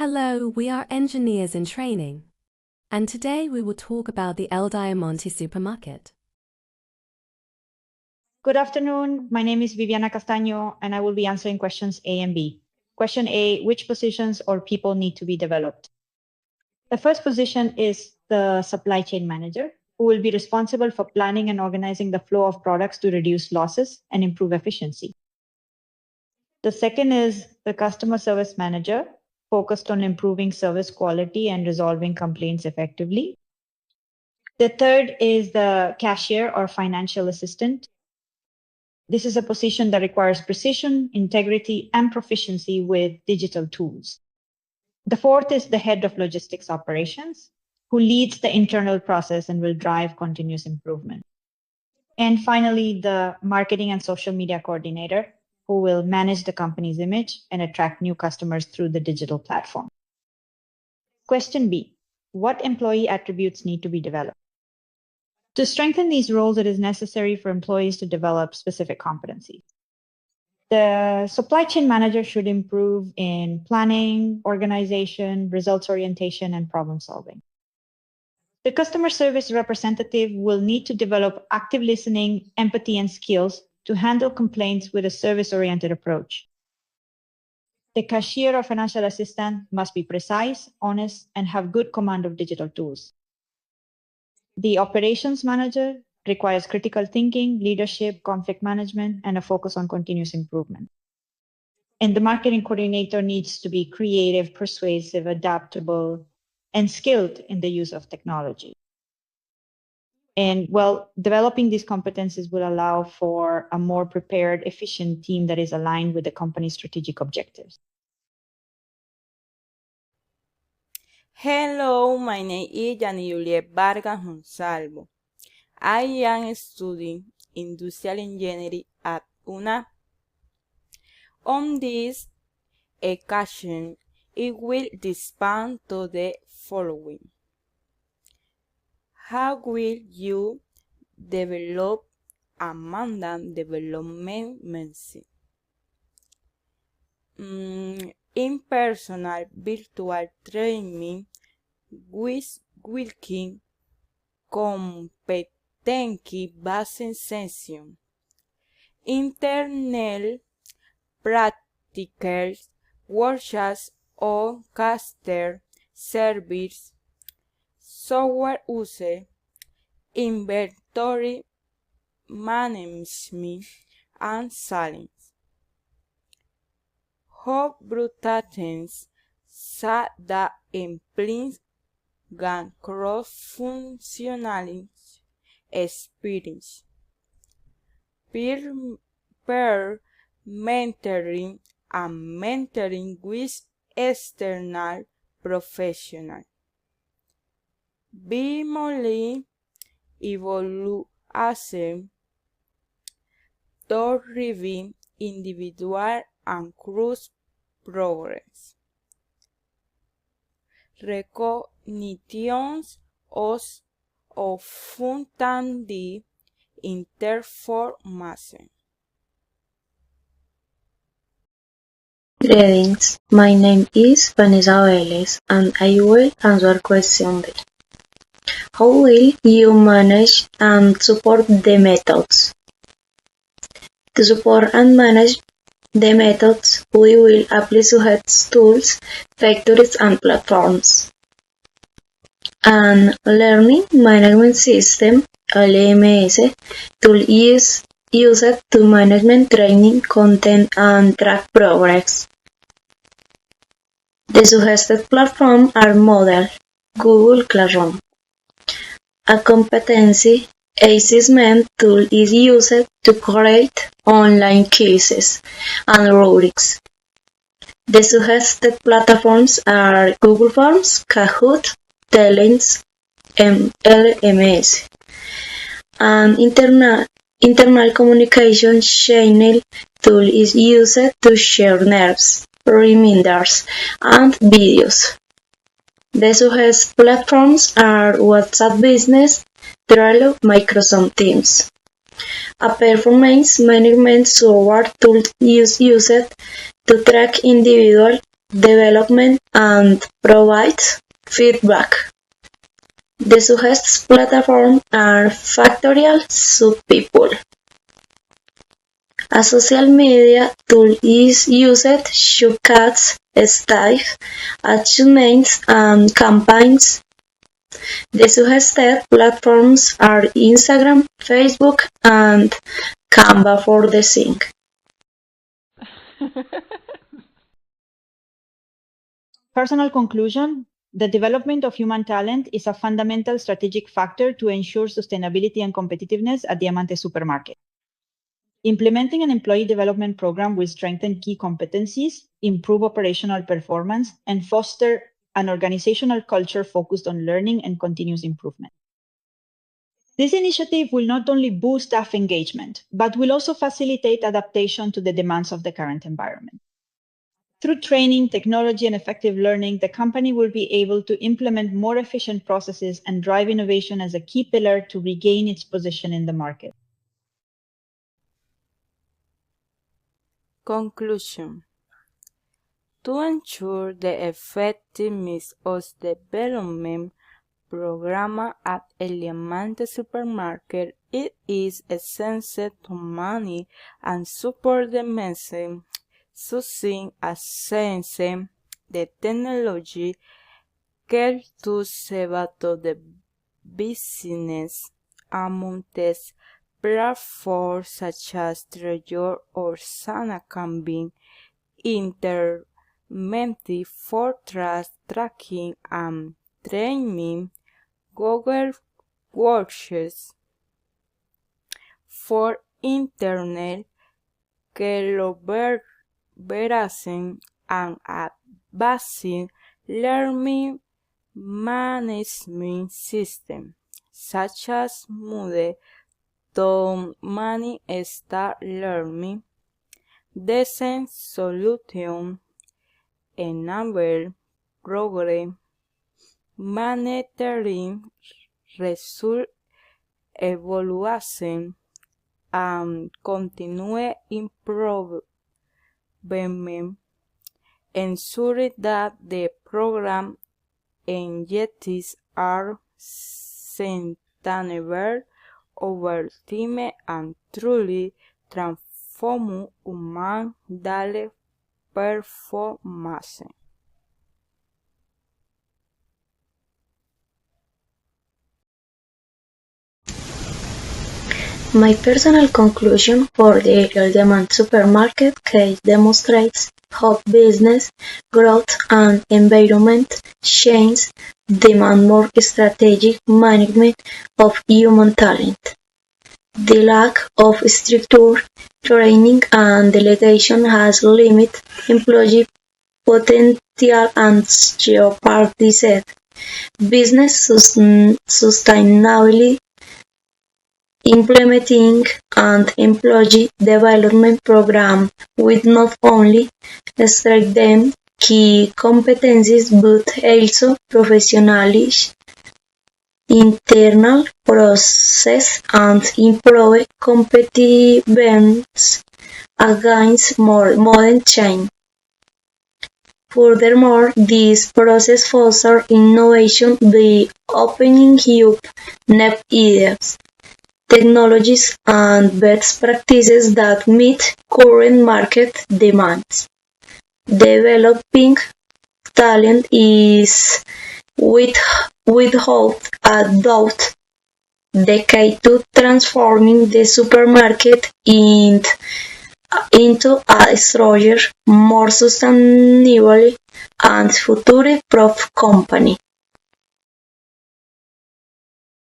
Hello, we are engineers in training, and today we will talk about the El Diamante supermarket. Good afternoon. My name is Viviana Castaño, and I will be answering questions A and B. Question A, which positions or people need to be developed? The first position is the supply chain manager, who will be responsible for planning and organizing the flow of products to reduce losses and improve efficiency. The second is the customer service manager, focused on improving service quality and resolving complaints effectively. The third is the cashier or financial assistant. This is a position that requires precision, integrity, and proficiency with digital tools. The fourth is the head of logistics operations, who leads the internal process and will drive continuous improvement. And finally, the marketing and social media coordinator, who will manage the company's image and attract new customers through the digital platform. Question B, what employee attributes need to be developed? To strengthen these roles, it is necessary for employees to develop specific competencies. The supply chain manager should improve in planning, organization, results orientation, and problem solving. The customer service representative will need to develop active listening, empathy, and skills to handle complaints with a service-oriented approach. The cashier or financial assistant must be precise, honest, and have good command of digital tools. The operations manager requires critical thinking, leadership, conflict management, and a focus on continuous improvement. And the marketing coordinator needs to be creative, persuasive, adaptable, and skilled in the use of technology. And developing these competencies will allow for a more prepared, efficient team that is aligned with the company's strategic objectives. Hello, my name is Yanni Juliet Vargas Monsalvo. I am studying industrial engineering at UNA. On this occasion, it will respond to the following. How will you develop a Mandan development machine? In personal virtual training with working competency-based session, internal practical workshops on customer service, software use, inventory management, and selling. How brutations sa da implies gan cross-functional experience. Peer mentoring and mentoring with external professionals. Bimoli evaluation to review individual and cross progress. Recognitions of fundamental information. Greetings, my name is Vanessa Vélez and I will answer question B. How will you manage and support the methods? To support and manage the methods, we will apply such tools, factories, and platforms. An learning management system, LMS, tool is used to manage training content and track progress. The suggested platforms are Moodle, Google Classroom. A competency assessment tool is used to create online quizzes and rubrics. The suggested platforms are Google Forms, Kahoot, Talents, LMS. An internal communication channel tool is used to share notes, reminders, and videos. The suggested platforms are WhatsApp Business, Trello, Microsoft Teams. A performance management software tool is used to track individual development, and provides feedback. The suggests platform are factorial sub-people. A social media tool is used to showcase staff achievements and campaigns. The suggested platforms are Instagram, Facebook, and Canva for the sync. Personal conclusion: the development of human talent is a fundamental strategic factor to ensure sustainability and competitiveness at Diamante Supermarket. Implementing an employee development program will strengthen key competencies, improve operational performance, and foster an organizational culture focused on learning and continuous improvement. This initiative will not only boost staff engagement, but will also facilitate adaptation to the demands of the current environment. Through training, technology, and effective learning, the company will be able to implement more efficient processes and drive innovation as a key pillar to regain its position in the market. Conclusion: to ensure the effectiveness of the development program at El Diamante Supermarket, it is essential to manage and support the message using access the technology care to to the business among these platforms such as Trello or Sana can be implemented for task tracking and training. Google Worksheets for Internet collaboration and advanced learning management systems such as Moodle to manage staff learning. These solutions enable program monitoring, result evaluation, and continuous improvement, ensuring that the program objectives are sustainable over time and truly transform human daily performance. My personal conclusion for the El Diamante Supermarket case demonstrates how business growth and environment change demand more strategic management of human talent. The lack of structure, training, and delegation has limited employee potential and jeopardized business sustainability. Implementing an employee development program will not only strengthen key competencies but also professionalize internal process and improve competitiveness against more modern change. Furthermore, this process fosters innovation by opening up new ideas, technologies, and best practices that meet current market demands. Developing talent is, without a doubt, the key to transforming the supermarket into a stronger, more sustainable, and future-proof company.